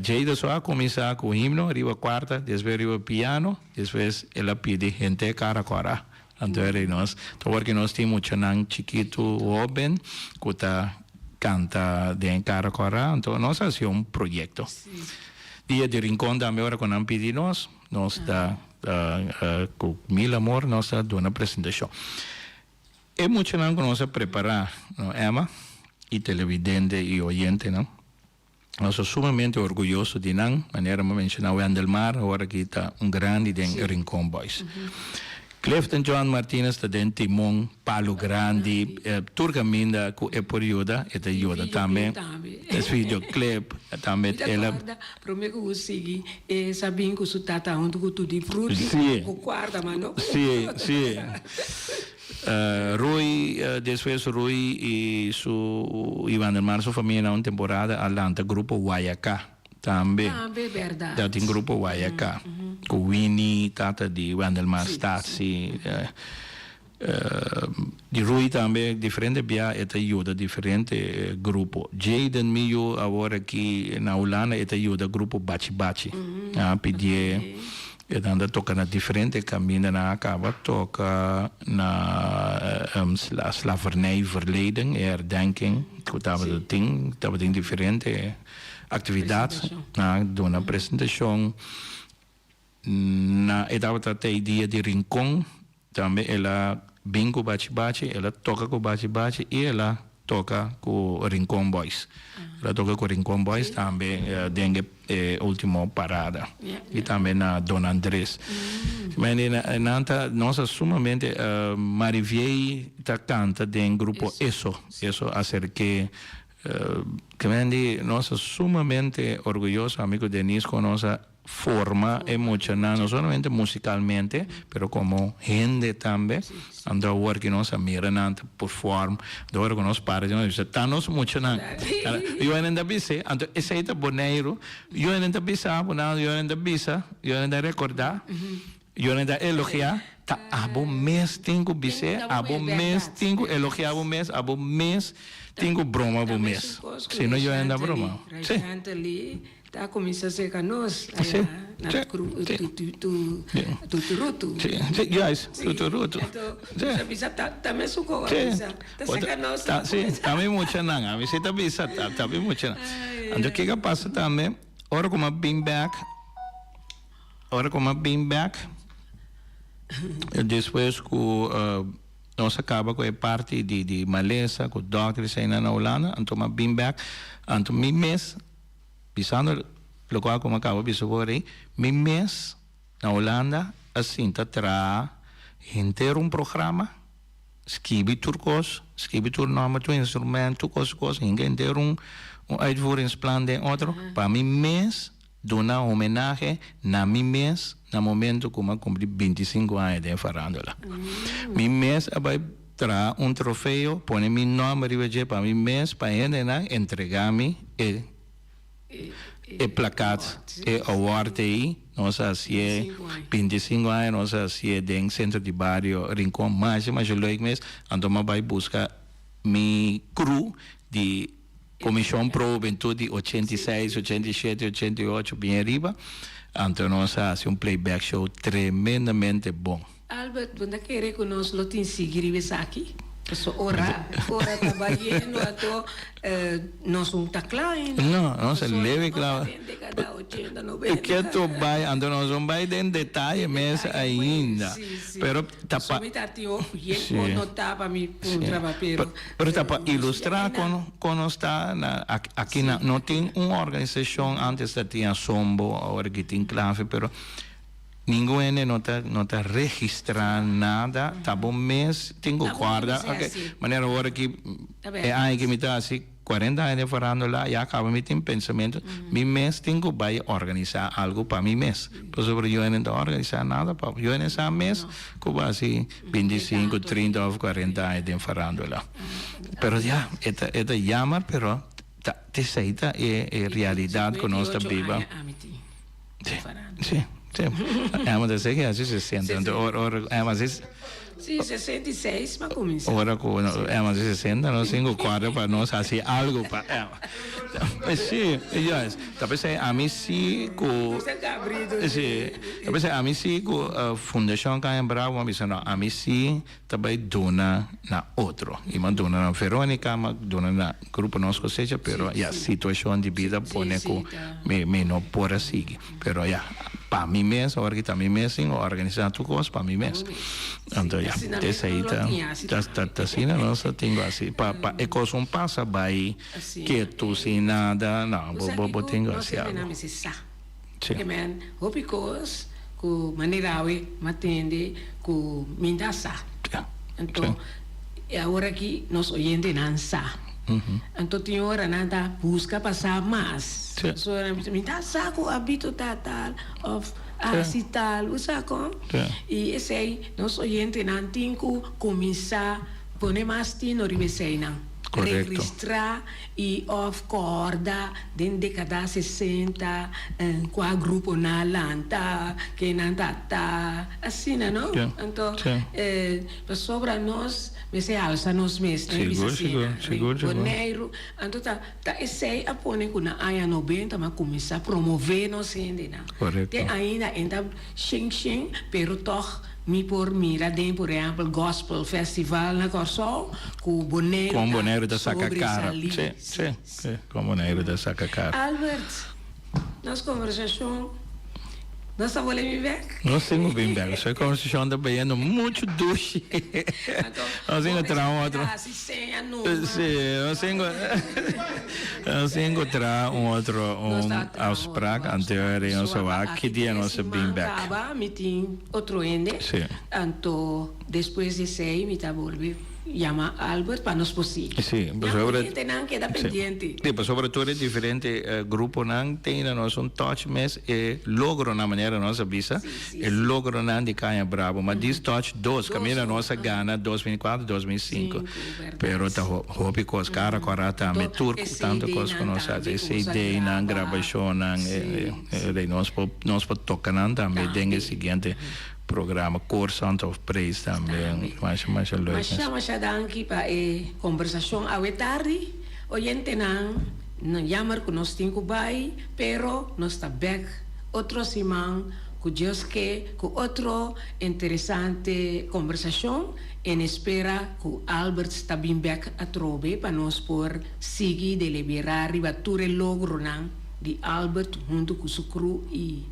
Jada só começa com o himno, arriba quarta, depois arriba piano, depois ela pede gente cara cora. Então nós, porque nós temos um chiquito jovem que está canta de cara cora, então nós fazemos projeto. Dia de rincón também agora quando não pedimos, nós dá com mil amor nós dá uma apresentação. É muito não que nós preparar, não Emma? E televidente e oyente, não? Nós somos sumamente orgulhosos de não, maneira de mencionar o Andelmar, agora que está grande de Rincón Boys. Clifton John Martinez está dentro de Timon, Palo Grande, Turcaminda, que é por ajuda, e ajuda também. Esse videoclip também. Ela. Prometo que segui, sabem que o tata onde que tu de fruta, o quarto, mano. Sim. Rui, depois Rui e su Ivan del Mar, sua família na temporada, Atlanta, grupo Guayacá. Também. Verdade. Já tem grupo Guayacá. Com Winnie, tata de Ivan del Mar, Stasi. De Rui também, diferente via, eta ajuda diferente grupo. Jaden Mio, agora aqui na Holanda, eta ajuda grupo Bachi Bachi. Pedir. E anda toca na diferente caminho na acaba toca na slavernij verleden herdenking que estava tem diferente atividades na dona apresentação na etapa até dia de rincón também ela bingo bachi ela toca com bachi e ela toca com Rincón Boys. Ela toca com Rincón Boys também dengue última parada. E também na Dona Andrés. Mas nós sumamente Marivier tá canta de grupo Eso acerca que nós sumamente orgulhosos amigo Denis com nossa forma emocional, não somente musicalmente, pero como gente também. Anda agora que nós miramos, perform, agora que nós paramos, estamos emocionados. Eu ainda pensei, então esse é o boneiro, eu ainda pensava, eu ainda pensava, eu ainda recordar, eu ainda elogiar, tá, abo mês tenho pensei, abo mês tenho elogiar, abo mês tenho broma, abo mês. Se não eu ainda broma. Sim. Tá começando a ser canoso, na tuturuto. Sim, tuturuto. Então, bisa também suco a bisa. Tá se canoso. Sim, também muito não, a visita bisa também muito não. Então que passa também, ora como beanbag, depois que nós acaba com a parte de maleza, com o doctor aí na Holanda, então uma beanbag, então mês pisando lo qual como acabo de dizer mi mês na Holanda assim tra inteiro programa escrevi turcos escrevi nome do instrumento coisas inteiro uitvoeringsplan de outro para mi mês dona homenagem na mi mês na momento como cumpri 25 anos de farandola mi mês vai tra troféu põe mi nome riveje para mi mês para entregar-me e placados e award aí nós assim 25 anos nós assim dentro centro de bairro Rincón mas eu leio mesmo então vai buscar mi crew de comissão pro juventude 86 87 88 bem arriba então nós assim playback show tremendamente bom. Albert, você quer que nós lo seguir aqui? So ora trabalhando ato nós tá klein. No, se leve claro. E que tu vai, ando nós vai em detalhe mesmo ainda. Pero tapa. No tapa mi trabalho. Pero tapa ilustrar quando está aqui não tem uma organização antes da tinha sombo agora que tem clave, pero ninguém não tá registrando nada, tá bom mês, tenho guarda, ok, maneira agora que é aí que me tá assim 40 anos falando lá, e acaba me tem pensamento, mi mês tenho vai organizar algo para mi mês, por sobre eu não organizar nada para eu nessa mês, como assim 25, 30 ou 40 anos falando lá, pero já é jammer, pero te aceita é realidade que nós tá viva. Sim. Mas eu sei que às vezes 60, mas isso. Sim, 66, mas como isso? Ora, mas 60, nós temos quadro para nós fazer algo para. Sim, talvez a mim sim com. Sim, talvez a mim sim com a Fundação Caem Bravo, mas não, a mim sim também dona na outro. E mas dona na Verônica, mas dona na grupo nosso seja, pero a situação de vida põe com me não por seguir, pero para mim mesmo, agora que está mim mesmo, organizar tudo coisa para mim mesmo. Então, essa aí tá assim, nós temos assim, para é coisa passa vai que tu sem nada, não, vou tenho assim algo. Sim. Men hopikos ku manirawi matende ku mindasa. Então, agora que nós oyente não sa. Então tem hora nada busca passar mais. So me dá saco habito tal of assim tal usa com. E esse aí nós oyente não tem que começar poner mais tino ribesena. Registrar e of corda dentro de cada 60 qual grupo na lanta que não tá assim não então sobre nós mas é alça nós mesmos seguro Bonaire então tá esse a pôr com na área 90 mas começar a promover nós ainda tem ainda xing pero toch mi por mira den por exemplo gospel festival na Corsol com Bonaire da Sacacara sim com Bonaire da Sacacara Albert nós conversação nós estamos bem back nós temos bem back essa conversação está bem muito doce nós temos outra nós temos outra aos praga anterior e nós aqui dia nós bem back meeting outro ende então depois de sei me tá volver llama Albert para nos possível. Sim, não queda pendiente. Sim, sobre tudo é diferente grupo não tem nós touch mas logro na maneira nossa visa logro não de Caem Bravo mas diz touch dois caminha nossa Gana 2004 2005 pero tá hobby cos cara corata me turco tanto cos conosco essa ideia na gravação nós pode tocar não também dengue seguinte programa Core Sound of Praise também mais leuk. Mas danke para a conversação à tarde. Oyente não jammer que nós temos vai, pero nós está back outro semana com Deus que com outro interessante conversação em espera que Albert está bem back a trove para nós por seguir deliberar e bater logro de Albert junto com o crew e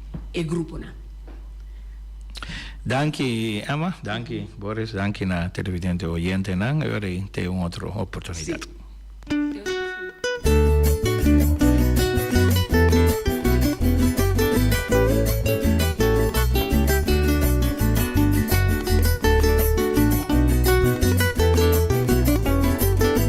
grupo Danke Emma, danke Boris, danke na televidente oyente agora tem outra oportunidade.